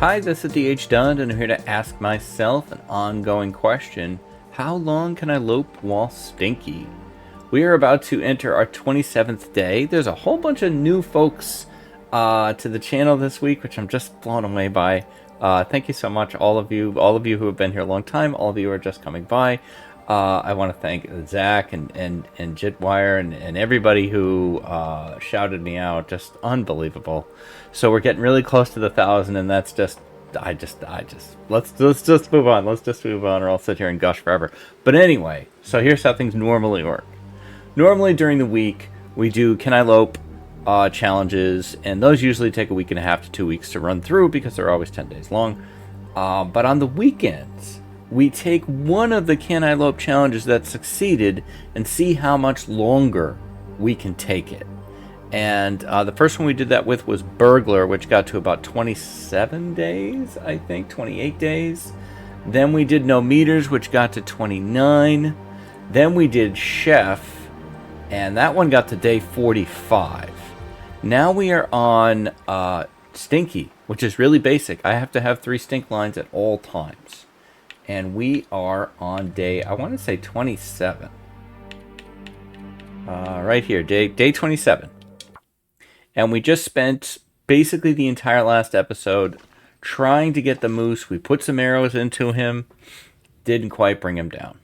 Hi, this is DH Dunn, and I'm here to ask myself an ongoing question. How long can I lope while stinky? We are about to enter our 27th day. There's a whole bunch of new folks to the channel this week, which I'm just blown away by. Thank you so much, all of you who have been here a long time, all of you who are just coming by. I want to thank Zach and Jitwire and everybody who shouted me out. Just unbelievable. So we're getting really close to the 1,000, and that's just let's just move on. Let's just move on, or I'll sit here and gush forever. But anyway, so here's how things normally work. Normally during the week we do Can I Lope challenges, and those usually take a week and a half to 2 weeks to run through because they're always 10 days long. But on the weekends, we take one of the Can I Lope challenges that succeeded and see how much longer we can take it. And the first one we did that with was Burglar, which got to about 27 days, I think, 28 days. Then we did No Meters, which got to 29. Then we did Chef, and that one got to day 45. Now we are on Stinky, which is really basic. I have to have 3 stink lines at all times. And we are on day, I want to say 27. Right here, day 27. And we just spent basically the entire last episode trying to get the moose. We put some arrows into him. Didn't quite bring him down.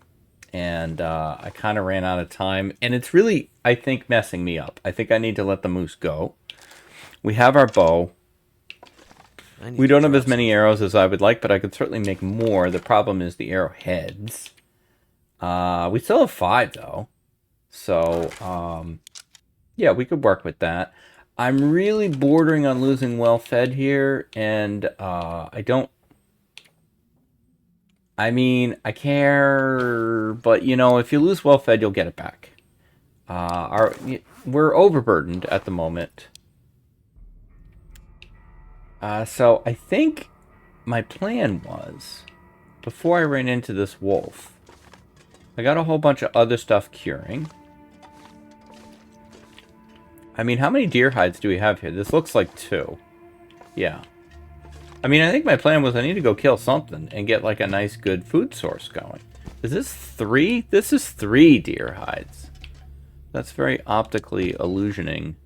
And I kind of ran out of time. And it's really, I think, messing me up. I think I need to let the moose go. We have our bow. We don't have as many arrows as I would like, but I could certainly make more. The problem is the arrowheads. We still have 5, though. So, yeah, we could work with that. I'm really bordering on losing well-fed here, and I care, but, you know, if you lose well-fed, you'll get it back. We're overburdened at the moment. So I think my plan was, before I ran into this wolf, I got a whole bunch of other stuff curing. I mean, how many deer hides do we have here? This looks like 2. Yeah. I mean, I think my plan was I need to go kill something and get like a nice good food source going. Is this 3? This is 3 deer hides. That's very optically illusioning.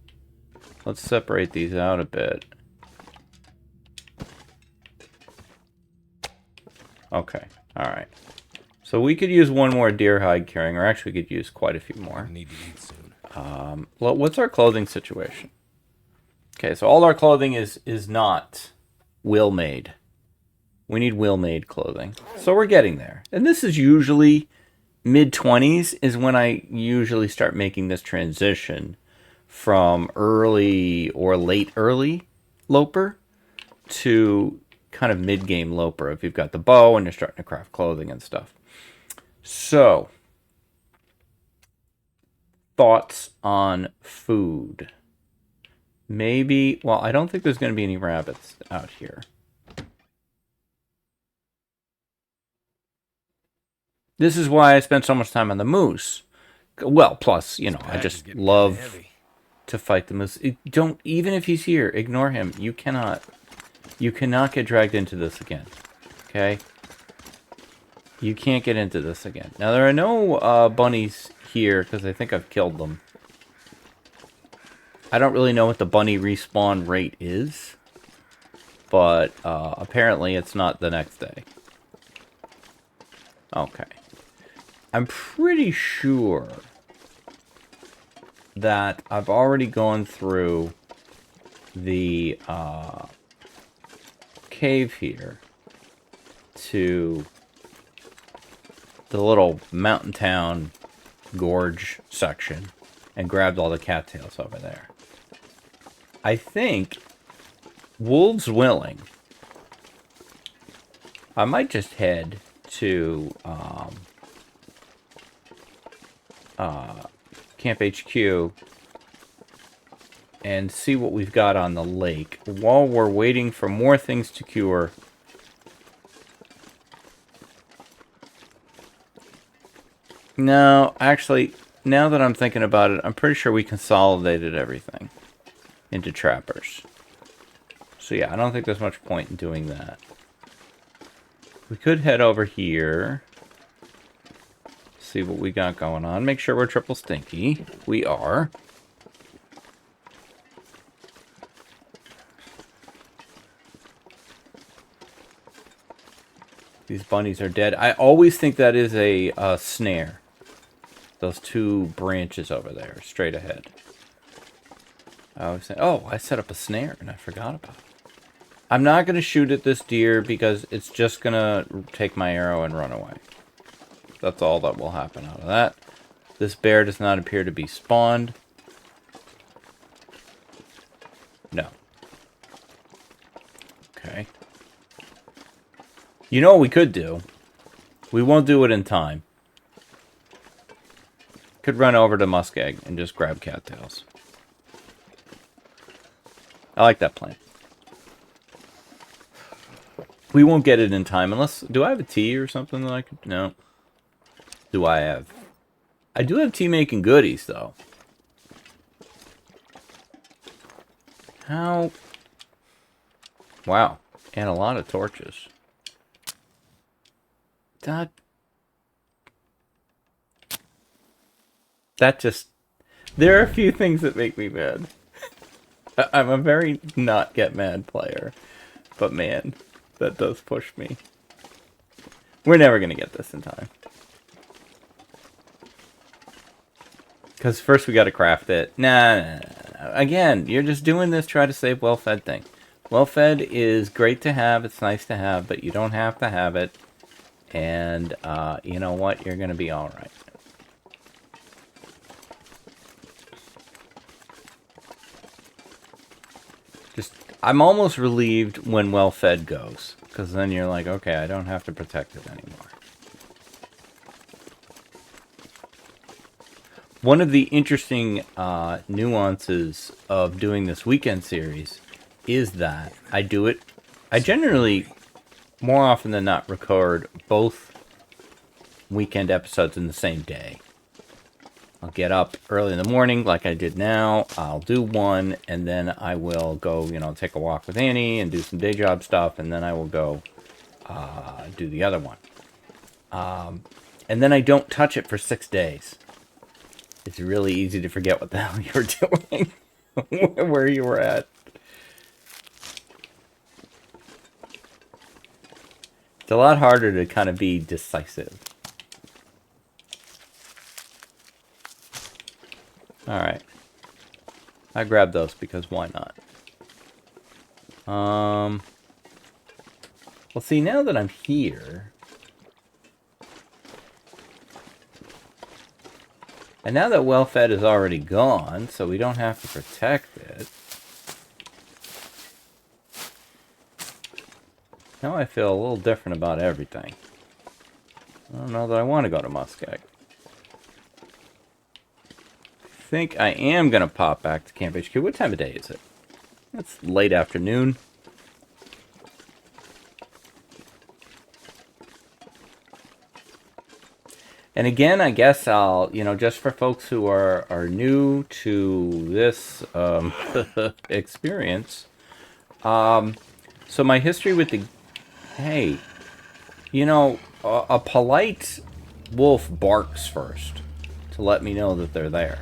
Let's separate these out a bit. Okay, alright. So we could use 1 more deer hide curing, or actually we could use quite a few more. I need to eat soon. Well, what's our clothing situation? Okay, so all our clothing is not will-made. We need will-made clothing. So we're getting there. And this is usually mid-20s is when I usually start making this transition from early or late early loper to kind of mid-game loper if you've got the bow and you're starting to craft clothing and stuff. So, thoughts on food? Maybe, well, I don't think there's going to be any rabbits out here. This is why I spent so much time on the moose. Well, plus, you know, I just love to fight the moose. Even if he's here, ignore him. You cannot get dragged into this again. Okay? You can't get into this again. Now, there are no bunnies here, because I think I've killed them. I don't really know what the bunny respawn rate is. But, apparently it's not the next day. Okay. I'm pretty sure that I've already gone through the, cave here to the little mountain town gorge section and grabbed all the cattails over there. I think, wolves willing, I might just head to Camp HQ and see what we've got on the lake while we're waiting for more things to cure. No, actually, now that I'm thinking about it, I'm pretty sure we consolidated everything into trappers. So yeah, I don't think there's much point in doing that. We could head over here. See what we got going on. Make sure we're triple stinky. We are. These bunnies are dead. I always think that is a snare. Those two branches over there, straight ahead. I always think, oh, I set up a snare and I forgot about it. I'm not going to shoot at this deer because it's just going to take my arrow and run away. That's all that will happen out of that. This bear does not appear to be spawned. No. Okay. You know what we could do? We won't do it in time. Could run over to Muskeg and just grab cattails. I like that plan. We won't get it in time unless... Do I have a tea or something that I could... No. Do I have... I do have tea making goodies, though. How... Wow. And a lot of torches. That just... There are a few things that make me mad. I'm a very not get mad player. But man, that does push me. We're never going to get this in time. Because first we got to craft it. Nah. Again, you're just doing this try to save well-fed thing. Well-fed is great to have. It's nice to have. But you don't have to have it. And you know what? You're going to be alright. I'm almost relieved when well-fed goes. Because then you're like, okay, I don't have to protect it anymore. One of the interesting nuances of doing this weekend series is that I generally, more often than not, record both weekend episodes in the same day. I'll get up early in the morning like I did now. I'll do one, and then I will go, take a walk with Annie and do some day job stuff, and then I will go do the other one. And then I don't touch it for 6 days. It's really easy to forget what the hell you were doing, where you were at. It's a lot harder to kind of be decisive. Alright. I grabbed those because why not? Well, see, now that I'm here... And now that well-fed is already gone, so we don't have to protect it... Now I feel a little different about everything. I don't know that I want to go to Muskeg. I think I am going to pop back to Camp HQ. What time of day is it? It's late afternoon. And again, I guess I'll, just for folks who are new to this experience. So my history with the... Hey, a polite wolf barks first to let me know that they're there.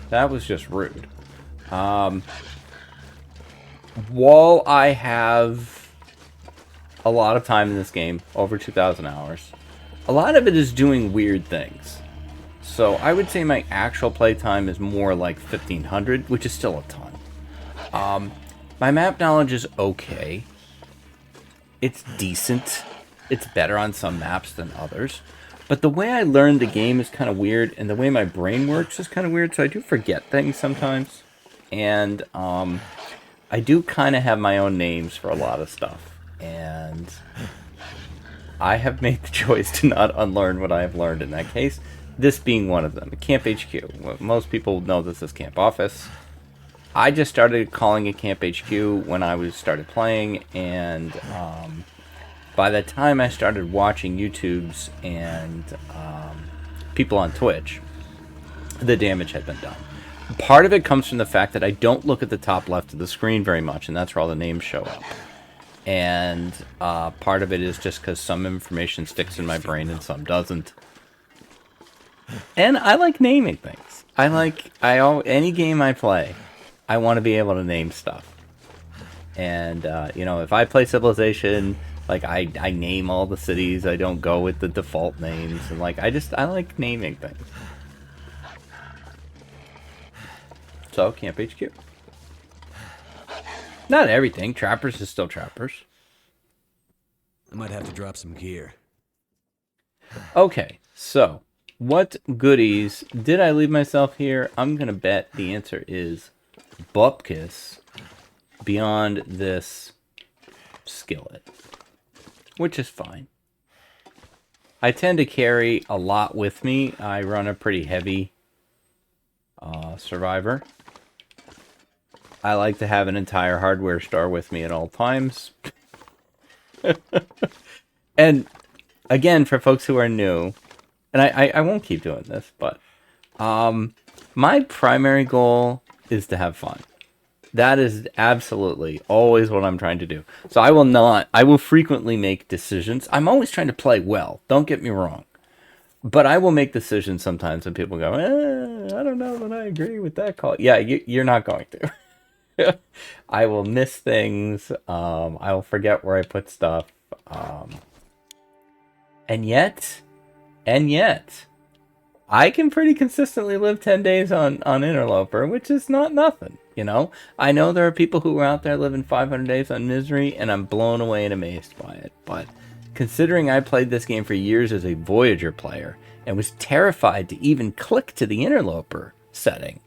That was just rude. While I have a lot of time in this game, over 2,000 hours, a lot of it is doing weird things. So I would say my actual playtime is more like 1,500, which is still a ton. My map knowledge is okay. It's decent. It's better on some maps than others. But the way I learned the game is kind of weird, and the way my brain works is kind of weird, so I do forget things sometimes. And I do kind of have my own names for a lot of stuff. And I have made the choice to not unlearn what I have learned in that case, this being one of them. Camp HQ. Most people know this as Camp Office. I just started calling it Camp HQ when I started playing, and by the time I started watching YouTubes and people on Twitch, the damage had been done. Part of it comes from the fact that I don't look at the top left of the screen very much, and that's where all the names show up. And part of it is just because some information sticks in my brain and some doesn't. And I like naming things. Any game I play, I want to be able to name stuff. And, you know, if I play Civilization, like, I name all the cities. I don't go with the default names. And, like, I like naming things. So, Camp HQ. Not everything. Trappers is still Trappers. I might have to drop some gear. Okay, so, what goodies did I leave myself here? I'm going to bet the answer is Bupkis beyond this skillet, which is fine. I tend to carry a lot with me. I run a pretty heavy survivor. I like to have an entire hardware store with me at all times. And again, for folks who are new, and I won't keep doing this, but my primary goal is to have fun. That is absolutely always what I'm trying to do. So I will frequently make decisions. I'm always trying to play well, don't get me wrong. But I will make decisions sometimes when people go, I don't know that I agree with that call. Yeah, you're not going to. I will miss things. I will forget where I put stuff. And yet, I can pretty consistently live 10 days on Interloper, which is not nothing, you know? I know there are people who are out there living 500 days on misery, and I'm blown away and amazed by it. But considering I played this game for years as a Voyager player, and was terrified to even click to the Interloper setting,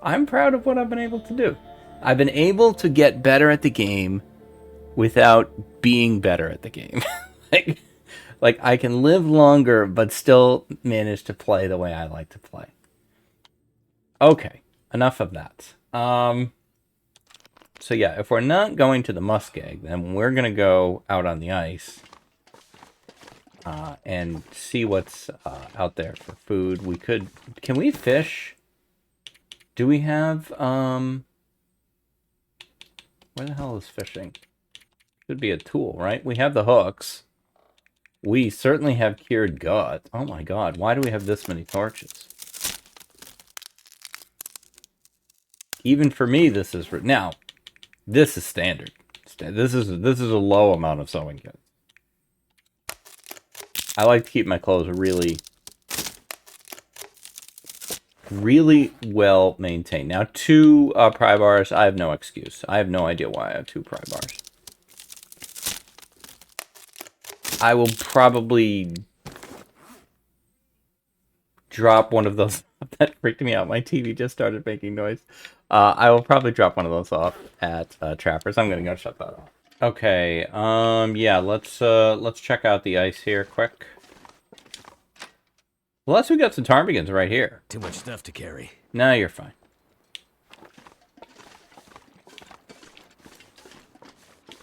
I'm proud of what I've been able to do. I've been able to get better at the game without being better at the game. Like, I can live longer, but still manage to play the way I like to play. Okay, enough of that. So yeah, if we're not going to the muskeg, then we're going to go out on the ice and see what's out there for food. Can we fish? Do we have, where the hell is fishing? Should be a tool, right? We have the hooks. We certainly have cured gut. Oh my god, why do we have this many torches? Even for me, this is... Now, this is standard. This is a low amount of sewing kits. I like to keep my clothes really well maintained. Now, 2 pry bars, I have no excuse. I have no idea why I have 2 pry bars. I will probably drop one of those. That freaked me out. My TV just started making noise. I will probably drop one of those off at Trappers. I'm gonna go shut that off. Okay. Yeah. Let's check out the ice here quick. Unless we got some ptarmigans right here. Too much stuff to carry. No, you're fine.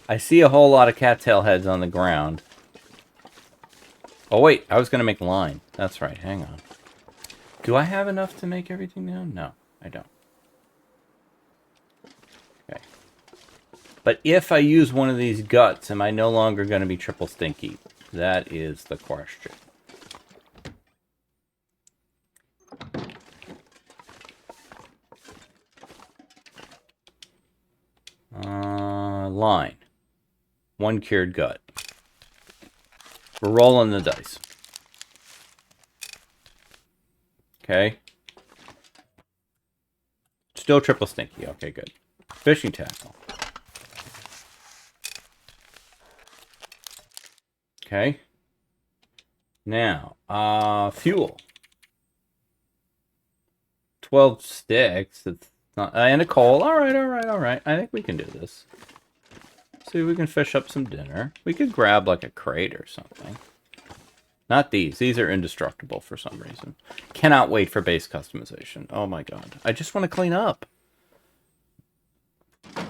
I see a whole lot of cattail heads on the ground. Oh, wait. I was going to make line. That's right. Hang on. Do I have enough to make everything now? No, I don't. Okay. But if I use one of these guts, am I no longer going to be triple stinky? That is the question. Line. 1 cured gut. We're rolling the dice. Okay. Still triple stinky. Okay, good. Fishing tackle. Okay. Now, fuel. 12 sticks. It's not, and a coal. All right. I think we can do this. See if we can fish up some dinner. We could grab like a crate or something. Not these. These are indestructible for some reason. Cannot wait for base customization. Oh my god. I just want to clean up.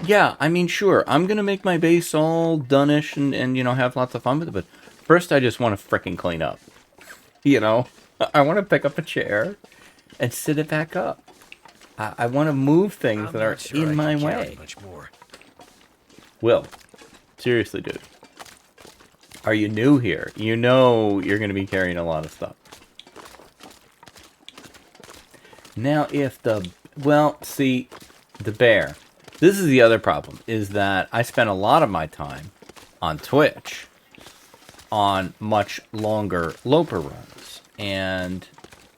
Yeah, I mean, sure. I'm going to make my base all done-ish and, you know, have lots of fun with it. But first, I just want to frickin' clean up. You know? I want to pick up a chair and sit it back up. I want to move things that are in my way. Much more. Will, seriously, dude. Are you new here? You know you're going to be carrying a lot of stuff. Now, if the... Well, see, the bear. This is the other problem, is that I spend a lot of my time on Twitch on much longer Loper runs. And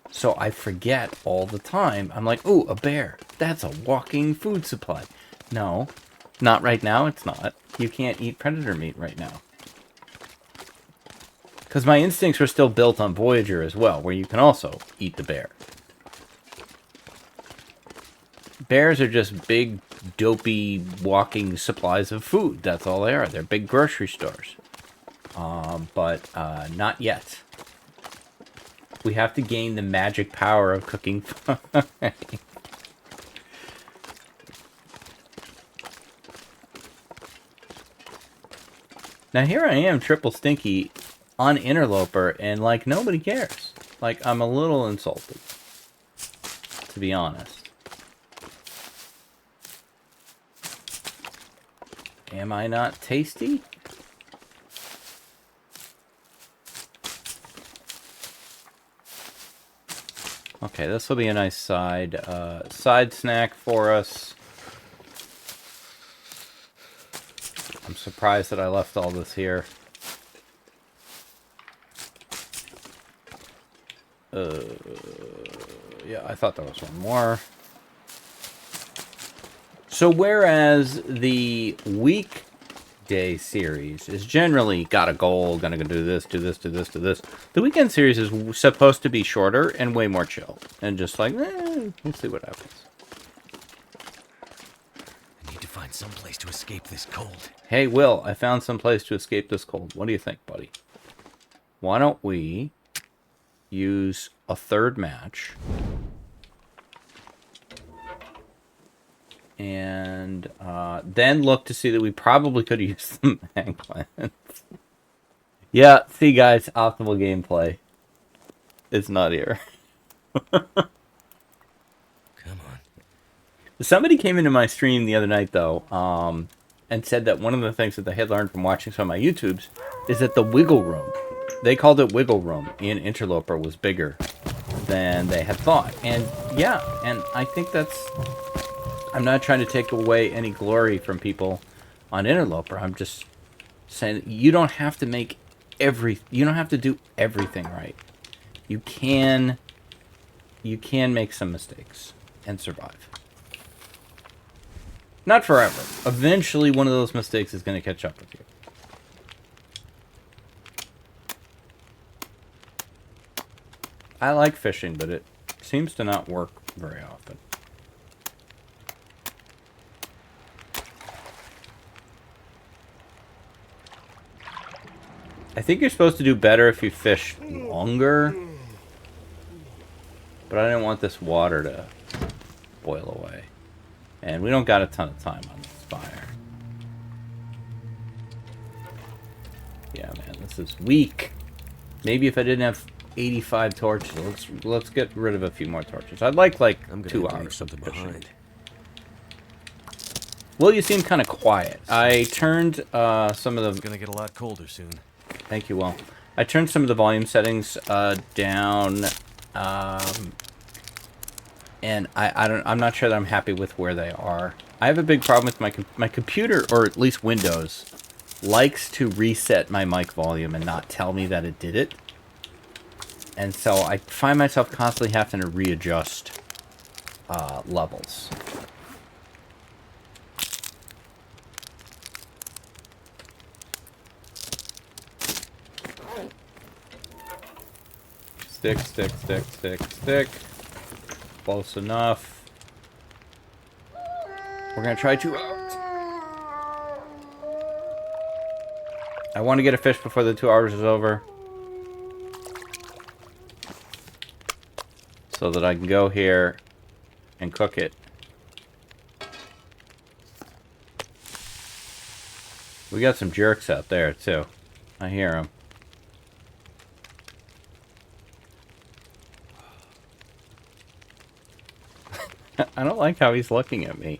so I forget all the time. I'm like, ooh, a bear. That's a walking food supply. No, not right now, it's not. You can't eat predator meat right now. Because my instincts were still built on Voyager as well, where you can also eat the bear. Bears are just big, dopey, walking supplies of food. That's all they are. They're big grocery stores. But not yet. We have to gain the magic power of cooking. Now here I am, triple Stinky, on Interloper, and like nobody cares. Like I'm a little insulted, to be honest. Am I not tasty? Okay, this will be a nice side snack for us. I'm surprised that I left all this here. Yeah, I thought there was one more. So whereas the weekday series is generally got a goal, gonna go do this, do this, do this, do this, the weekend series is supposed to be shorter and way more chill. And just like, we'll see what happens. I need to find some place to escape this cold. Hey, Will, I found some place to escape this cold. What do you think, buddy? Why don't we use a third match and then look to see that we probably could use the mag lens. Yeah, see guys, optimal gameplay. It's not here. Come on. Somebody came into my stream the other night though, and said that one of the things that they had learned from watching some of my YouTubes is that the wiggle room, they called it wiggle room in Interloper, was bigger than they had thought. And yeah, and I think that's... I'm not trying to take away any glory from people on Interloper. I'm just saying that you don't have to make you don't have to do everything right. You can make some mistakes and survive. Not forever. Eventually one of those mistakes is going to catch up with you. I like fishing, but it seems to not work very often. I think you're supposed to do better if you fish longer. But I didn't want this water to boil away. And we don't got a ton of time on this fire. Yeah, man, this is weak. Maybe if I didn't have 85 torches, let's get rid of a few more torches. I'd like 2 hours of fishing. Well, you seem kind of quiet. I turned some of the... It's gonna get a lot colder soon. Thank you, Will. I turned some of the volume settings down, and I'm not sure that I'm happy with where they are. I have a big problem with my computer, or at least Windows, likes to reset my mic volume and not tell me that it did it. And so I find myself constantly having to readjust levels. Stick, stick, stick, stick, stick. Close enough. We're gonna try 2 hours. I want to get a fish before the 2 hours is over, so that I can go here and cook it. We got some jerks out there too. I hear them. I don't like how he's looking at me.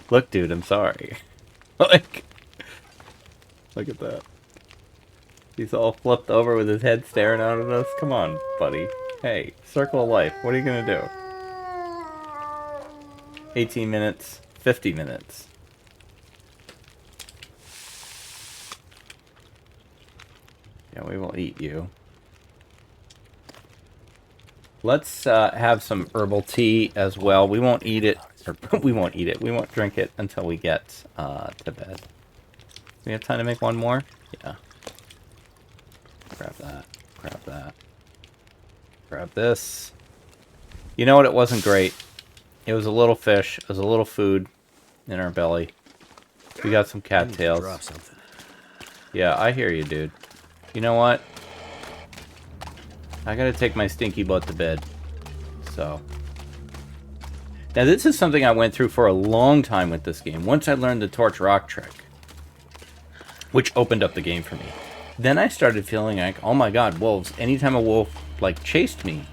Look, dude, I'm sorry. Like, look at that. He's all flipped over with his head staring out at us. Come on, buddy. Hey, circle of life. What are you gonna do? 18 minutes, 50 minutes. Yeah, we will eat you. Let's have some herbal tea as well. We won't eat it, or we won't eat it. We won't drink it until we get to bed. We have time to make one more? Yeah. Grab that. Grab that. Grab this. You know what? It wasn't great. It was a little fish. It was a little food in our belly. We got some cattails. Drop something. Yeah, I hear you, dude. You know what? I gotta take my stinky butt to bed. So. Now, this is something I went through for a long time with this game. Once I learned the torch rock trick, which opened up the game for me, then I started feeling like, oh my god, wolves. Anytime a wolf, like, chased me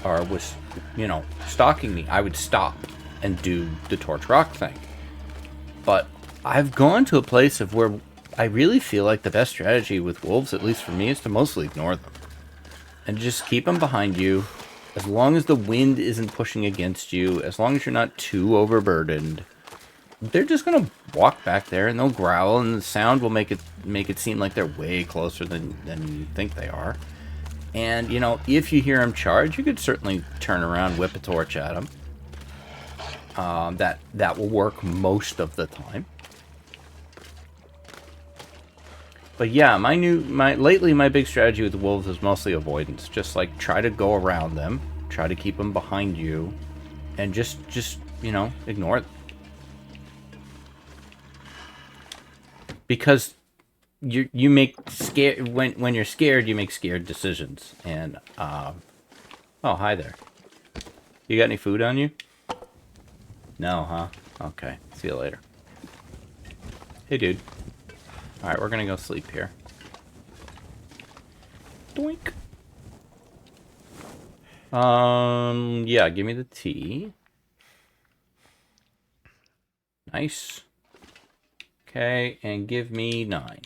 or was, you know, stalking me, I would stop and do the torch rock thing. But I've gone to a place of where I really feel like the best strategy with wolves, at least for me, is to mostly ignore them. And just keep them behind you. As long as the wind isn't pushing against you, as long as you're not too overburdened, they're just gonna walk back there and they'll growl, and the sound will make it seem like they're way closer than you think they are. And you know, if you hear them charge, you could certainly turn around, whip a torch at them. That will work most of the time. But yeah, lately my big strategy with the wolves is mostly avoidance. Just like try to go around them, try to keep them behind you, and just you know, ignore them. Because you make scared when you're scared, you make scared decisions. And oh, hi there. You got any food on you? No, huh? Okay. See you later. Hey, dude. Alright, we're gonna go sleep here. Doink. Yeah, give me the tea. Nice. Okay, and give me 9. I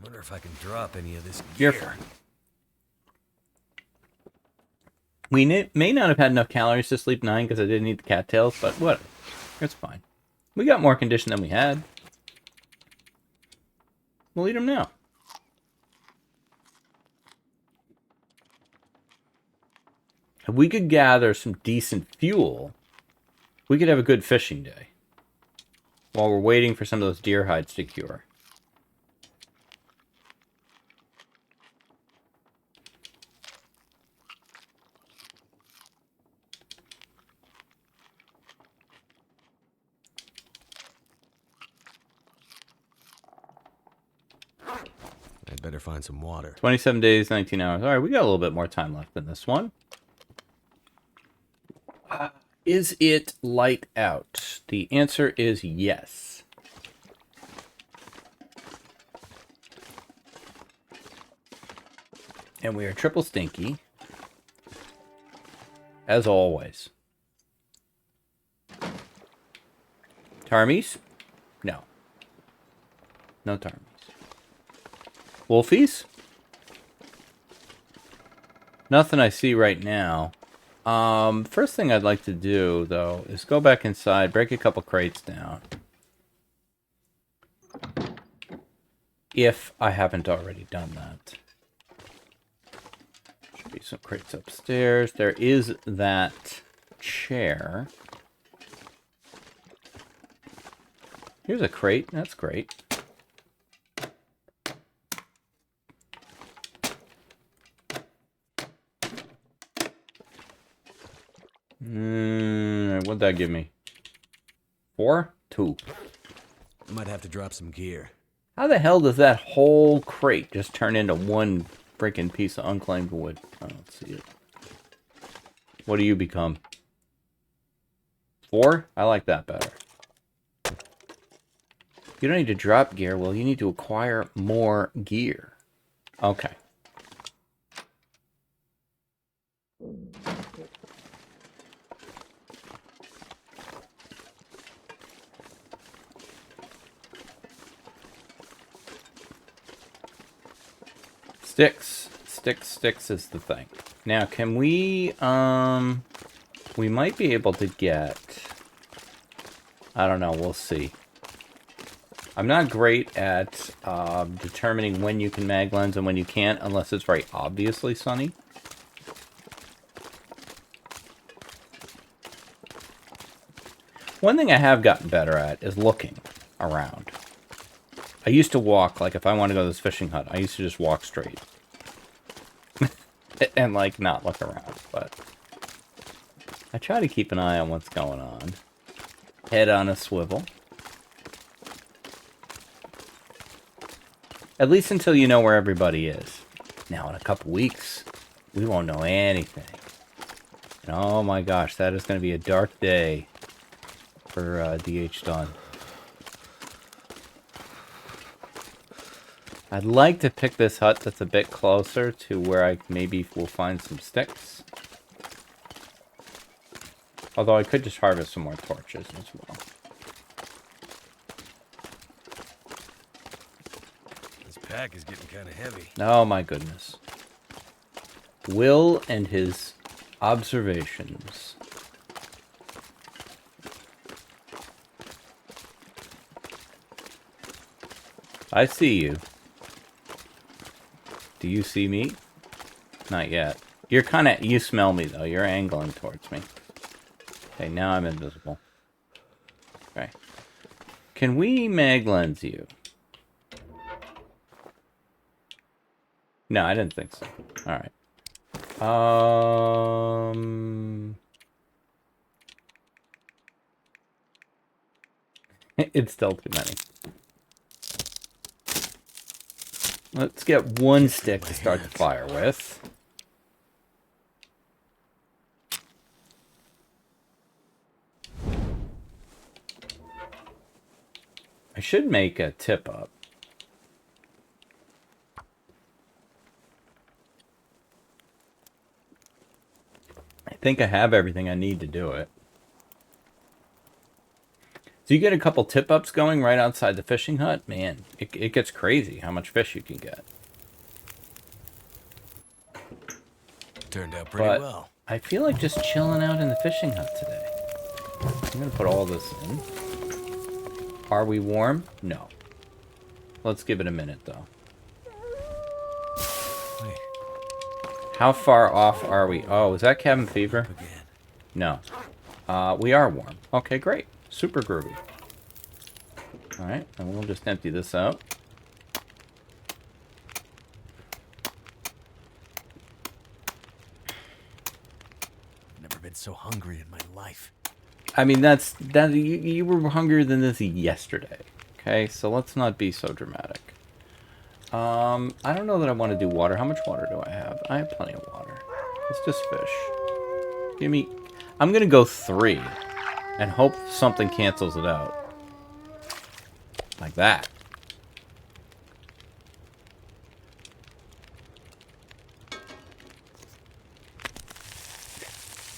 wonder if I can drop any of this You're gear. fine. We may not have had enough calories to sleep 9 because I didn't eat the cattails, but whatever. It's fine. We got more condition than we had. We'll eat them now. If we could gather some decent fuel, we could have a good fishing day. While we're waiting for some of those deer hides to cure. I'd better find some water. 27 days, 19 hours. All right, we got a little bit more time left in this one. Is it light out? The answer is yes. And we are triple stinky. As always. Tarmies? No. No tarmies. Wolfies? Nothing I see right now. First thing I'd like to do, though, is go back inside, break a couple crates down. If I haven't already done that. Should be some crates upstairs. There is that chair. Here's a crate. That's great. What'd that give me? 4? 2. Might have to drop some gear. How the hell does that whole crate just turn into one freaking piece of unclaimed wood? I don't see it. What do you become? 4? I like that better. You don't need to drop gear. Well, you need to acquire more gear. Okay. Sticks. Sticks is the thing. Now, can we, we might be able to get, I don't know, we'll see. I'm not great at determining when you can mag lens and when you can't, unless it's very obviously sunny. One thing I have gotten better at is looking around. I used to walk, like if I want to go to this fishing hut, I used to just walk straight. And like not look around, but I try to keep an eye on what's going on. Head on a swivel. At least until you know where everybody is. Now in a couple weeks, we won't know anything. And oh my gosh, that is going to be a dark day for DH Dunn. I'd like to pick this hut that's a bit closer to where I maybe will find some sticks. Although I could just harvest some more torches as well. This pack is getting kind of heavy. Oh my goodness. Will and his observations. I see you. Do you see me? Not yet. You're kind of... You smell me, though. You're angling towards me. Okay, now I'm invisible. Okay. Can we mag lens you? No, I didn't think so. Alright. It's still too many. Let's get one stick to start the fire with. I should make a tip up. I think I have everything I need to do it. So you get a couple tip ups going right outside the fishing hut, man, it gets crazy how much fish you can get. Turned out pretty well. I feel like just chilling out in the fishing hut today. I'm gonna put all this in. Are we warm? No. Let's give it a minute though. Wait. How far off are we? Oh, is that cabin fever? Again. No. We are warm. Okay, great. Super groovy. Alright, and we'll just empty this out. Never been so hungry in my life. I mean, you were hungrier than this yesterday. Okay, so let's not be so dramatic. I don't know that I want to do water. How much water do I have? I have plenty of water. Let's just fish. Give me... I'm gonna go 3. And hope something cancels it out. Like that.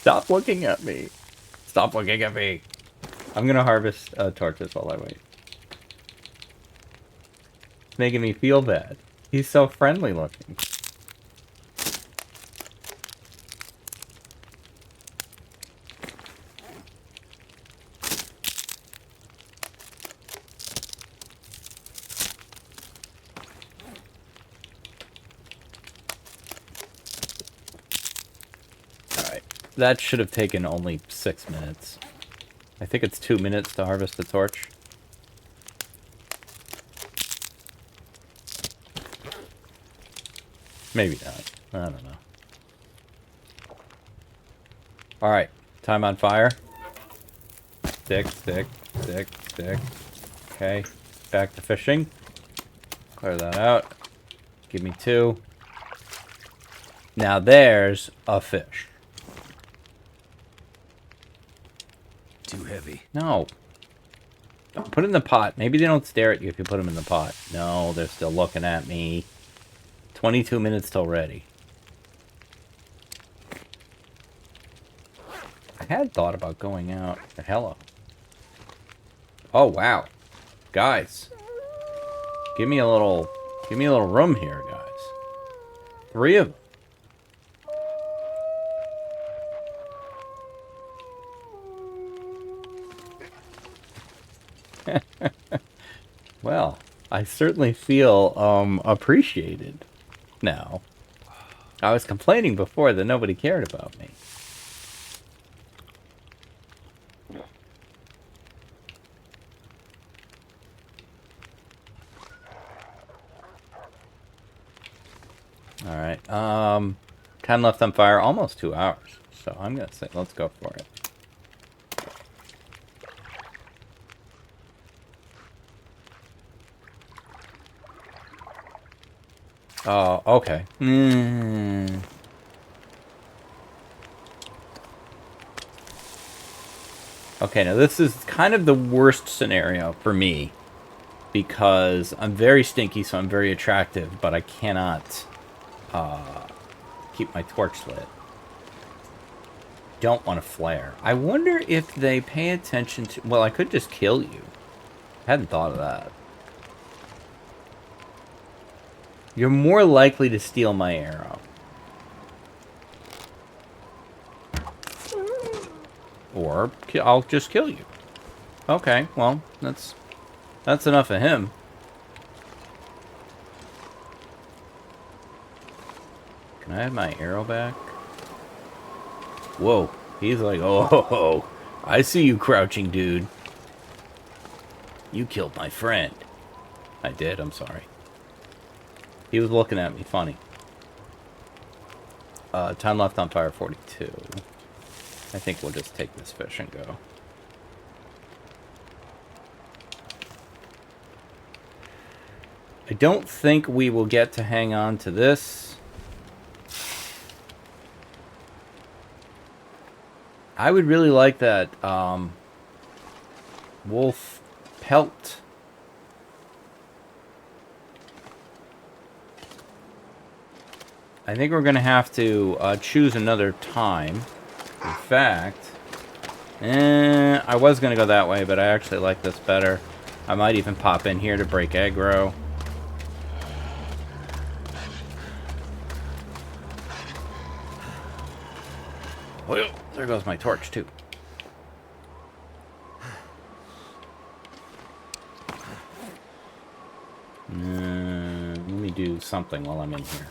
Stop looking at me. Stop looking at me. I'm gonna harvest torches while I wait. It's making me feel bad. He's so friendly looking. That should have taken only 6 minutes. I think it's 2 minutes to harvest a torch. Maybe not. I don't know. Alright. Time on fire. Stick, stick, stick, stick. Okay. Back to fishing. Clear that out. Give me 2. Now there's a fish. Too heavy. No. Don't put it in the pot. Maybe they don't stare at you if you put them in the pot. No, they're still looking at me. 22 minutes till ready. I had thought about going out. Hello. Oh, wow. Guys. Give me a little room here, guys. 3 of them. Well, I certainly feel appreciated now. I was complaining before that nobody cared about me. Alright, time left on fire, almost 2 hours. So I'm gonna say, let's go for it. Oh, okay. Okay, now this is kind of the worst scenario for me. Because I'm very stinky, so I'm very attractive, but I cannot keep my torch lit. Don't want to flare. I wonder if they pay attention to... Well, I could just kill you. I hadn't thought of that. You're more likely to steal my arrow. Or I'll just kill you. Okay, well, that's enough of him. Can I have my arrow back? Whoa, he's like, oh, I see you crouching, dude. You killed my friend. I did, I'm sorry. He was looking at me funny. Time left on fire 42. I think we'll just take this fish and go. I don't think we will get to hang on to this. I would really like that wolf pelt. I think we're going to have to choose another time. In fact, I was going to go that way, but I actually like this better. I might even pop in here to break aggro. Well, there goes my torch, too. Let me do something while I'm in here.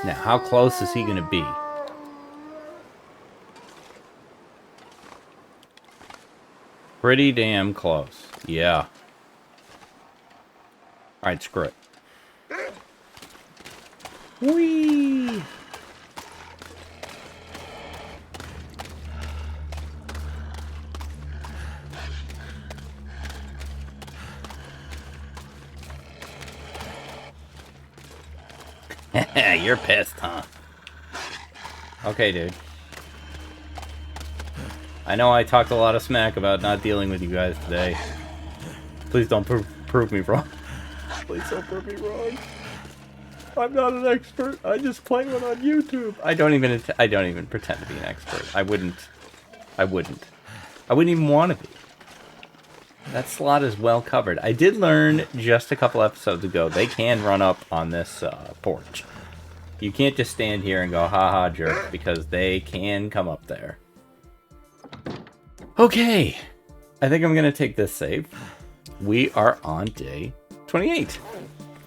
Now, how close is he going to be? Pretty damn close. Yeah. Alright, screw it. Whee! You're pissed, huh? Okay, dude. I know I talked a lot of smack about not dealing with you guys today. Please don't prove me wrong. Please don't prove me wrong. I'm not an expert. I just play one on YouTube. I don't even pretend to be an expert. I wouldn't even want to be. That slot is well covered. I did learn just a couple episodes ago they can run up on this porch. You can't just stand here and go, haha, jerk, because they can come up there. Okay. I think I'm going to take this save. We are on day 28.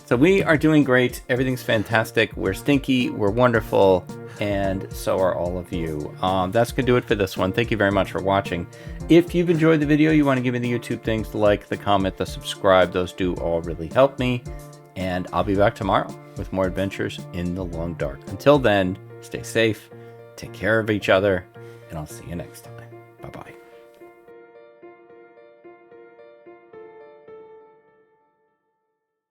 So we are doing great. Everything's fantastic. We're stinky. We're wonderful. And so are all of you. That's going to do it for this one. Thank you very much for watching. If you've enjoyed the video, you want to give me the YouTube things, the like, the comment, the subscribe. Those do all really help me. And I'll be back tomorrow with more adventures in the long dark. Until then, stay safe, take care of each other, and I'll see you next time. Bye-bye.